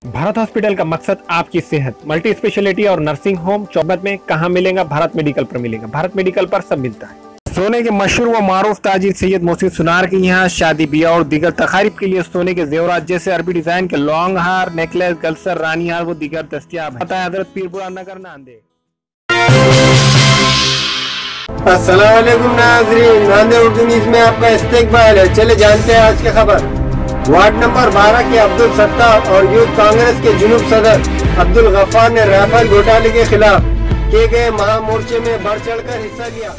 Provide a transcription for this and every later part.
Bharat hospital का मकसद आपकी सेहत। मल्टी स्पेशलिटी और नर्सिंग होम चौबत में कहाँ मिलेगा? भारत मेडिकल पर मिलेगा। भारत मेडिकल पर सब मिलता है। सोने के मशहूर व मारूफ ताजिर सैयद मोहसिन सुनार के यहाँ शादी ब्याह और दीगर तकारीब के लिए सोने के जेवरात जैसे अरबी डिजाइन के लॉन्ग हार, नेकलेस, गलसर, रानी हार वो दीगर दस्तियाब है। हजरत पीरपुरा नगर नांदेड़। अस्सलाम वालेकुम नाज़रीन, नांदेड़ उर्दू न्यूज़ में आपका इस्तकबाल है। चले जानते हैं आज की खबर। वार्ड नंबर 12 के अब्दुल सत्तार और यूथ कांग्रेस के जुनूब सदर अब्दुल गफ्फार ने राफेल घोटाले के खिलाफ किए गए महामोर्चे में बढ़ चढ़कर हिस्सा लिया।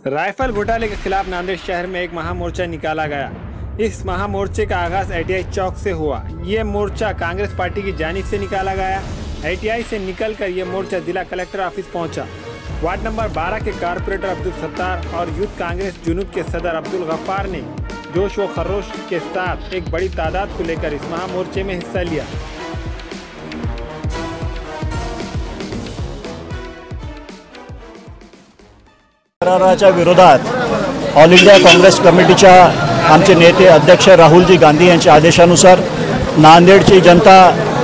राफेल घोटाले के खिलाफ नांदेड़ शहर में एक महामोर्चा निकाला गया। इस महामोर्चे का आगाज ITI चौक से हुआ। ये मोर्चा कांग्रेस पार्टी की जानिब से निकाला गया। ITI से निकलकर ये मोर्चा जिला कलेक्टर ऑफिस पहुंचा। वार्ड नंबर 12 के कारपोरेटर अब्दुल सत्तार और यूथ कांग्रेस जुनूब के सदर अब्दुल गफ्फार ने जोश व खरोश के साथ एक बड़ी तादाद को लेकर इस महामोर्चे में हिस्सा लिया। कराराच्या विरोधात ऑल इंडिया काँग्रेस कमिटीच्या आमचे नेते अध्यक्ष राहुलजी गांधी यांच्या आदेशानुसार नांदेडची जनता,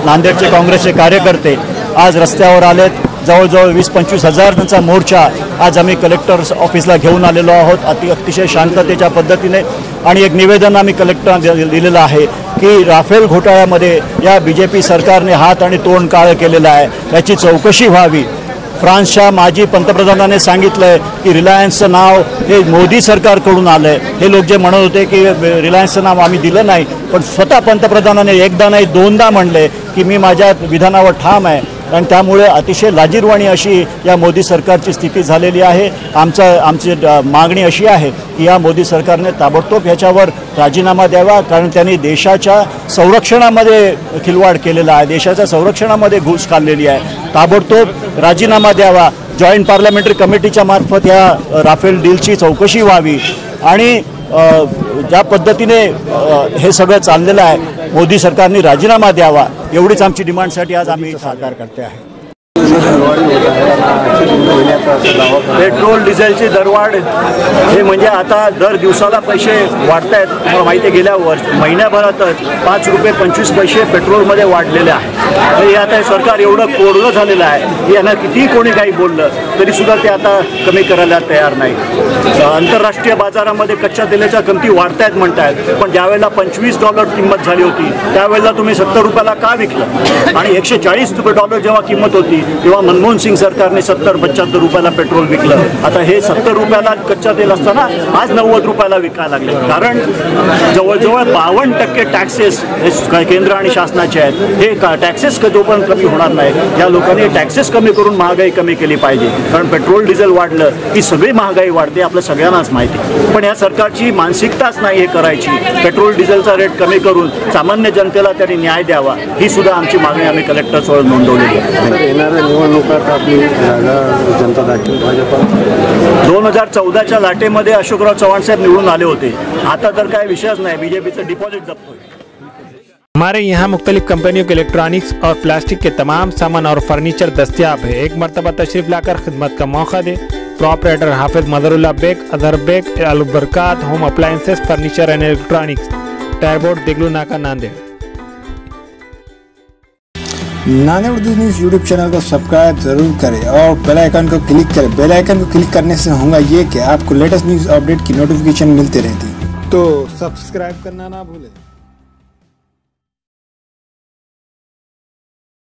नांदेडचे काँग्रेसचे कार्यकर्ते आज रस्त्यावर आलेत। जवळजवळ 20-25 हजार त्यांचा मोर्चा आज आम्ही कलेक्टर ऑफिसला घेऊन आलेलो आहोत अतिशय शांततेच्या पद्धतीने। आणि एक निवेदन आम्ही कलेक्टरांना दिलेलं आहे की राफेल घोटाळ्यामध्ये या BJP सरकारने हात आणि तोंड काळं केलेलं आहे, याची चौकशी व्हावी। फ्रान्सच्या माजी पंतप्रधानांनी सांगितलंय की रिलायन्सचं नाव हे मोदी सरकारकडून आलंय। हे लोक जे म्हणत होते की रिलायन्सचं नाव आम्ही दिलं नाही, पण स्वतः पंतप्रधानांनी एकदा नाही दोनदा म्हणले की मी माझ्या विधानावर ठाम आहे। आणि त्यामुळे अतिशय लाजिरवाणी अशी या मोदी सरकारची स्थिती झालेली आहे। आमची मागणी अशी आहे की या मोदी सरकारने ताबडतोब ह्याच्यावर राजीनामा द्यावा, कारण त्यांनी देशाच्या संरक्षणामध्ये खिलवाड केलेला आहे, देशाच्या संरक्षणामध्ये घुस खाल्लेली आहे। ताबडतोब राजीनामा द्यावा। जॉईंट पार्लमेंटरी कमिटीच्या मार्फत या राफेल डीलची चौकशी व्हावी आणि ज्या पद्धतीने हे सगळं चाललेलं आहे मोदी सरकारने राजीनामा द्यावा, एवढीच आमची डिमांडसाठी आज आम्ही साकार करते आहे। पेट्रोल डिझेलची दरवाढ हे म्हणजे आता दर दिवसाला पैसे वाढत आहेत। तुम्हाला माहिती आहे गेल्या महिन्याभरातच 5 रुपये 25 पैसे पेट्रोलमध्ये वाढलेले आहे। हे आता सरकार एवढं कोरडं झालेलं आहे की यांना कितीही कोणी काही बोललं तरीसुद्धा ते आता कमी करायला तयार नाही। आंतरराष्ट्रीय बाजारामध्ये कच्च्या तेलाच्या किमती वाढत आहेत म्हणतायत, पण ज्यावेळेला $25 किंमत झाली होती त्यावेळेला तुम्ही 70 रुपयाला का विकलं? आणि $140 जेव्हा किंमत होती तेव्हा मनमोहन सिंग सरकारने 70-75 रुपयाला पेट्रोल विकलं। आता हे 70 रुपयाला कच्चा तेल असताना आज 90 रुपयाला विकायला लागले, कारण जवळजवळ 52% टॅक्सेस केंद्र आणि शासनाचे आहेत। हे टॅक्सेस जोपर्यंत कमी होणार नाही, या लोकांनी टॅक्सेस कमी करून महागाई कमी केली पाहिजे, कारण पेट्रोल डिझेल वाढलं की सगळी महागाई वाढते, आपलं सगळ्यांनाच माहिती। पण या सरकारची मानसिकताच नाही हे करायची। पेट्रोल डिझेलचा रेट कमी करून सामान्य जनतेला त्यांनी न्याय द्यावा, ही सुद्धा आमची मागणी आम्ही कलेक्टरसमोर नोंदवलेली आहे। निवडणुकात आपली जागा जनता दाखल भाजप 2014च्या लाटेमध्ये अशोकराव चव्हाण साहेब निवडून आले होते। आता तर काय विषयच नाही, बीजेपीचं डिपॉझिट जप्त होईल। हमारे यहाँ मुख्तलिफ कंपनियों के इलेक्ट्रॉनिक्स और प्लास्टिक के तमाम सामान और फर्नीचर दस्तियाब है। एक मरतबा तशरीफ लाकर खिदमत का मौका दे। Proprietor Hafiz Madarullah Baig, Azhar Baig, Albarkaat home appliances, furniture and electronics, टायरबोर्ड, Deglur Naka, Nanded. Nanded Urdu news YouTube channel को सब्सक्राइब जरूर करें और बेल आइकन को क्लिक करें। बेल आइकन को क्लिक करने से होगा ये कि आपको लेटेस्ट न्यूज़ अपडेट की नोटिफिकेशन मिलती रहती है, तो सब्सक्राइब करना ना भूलें।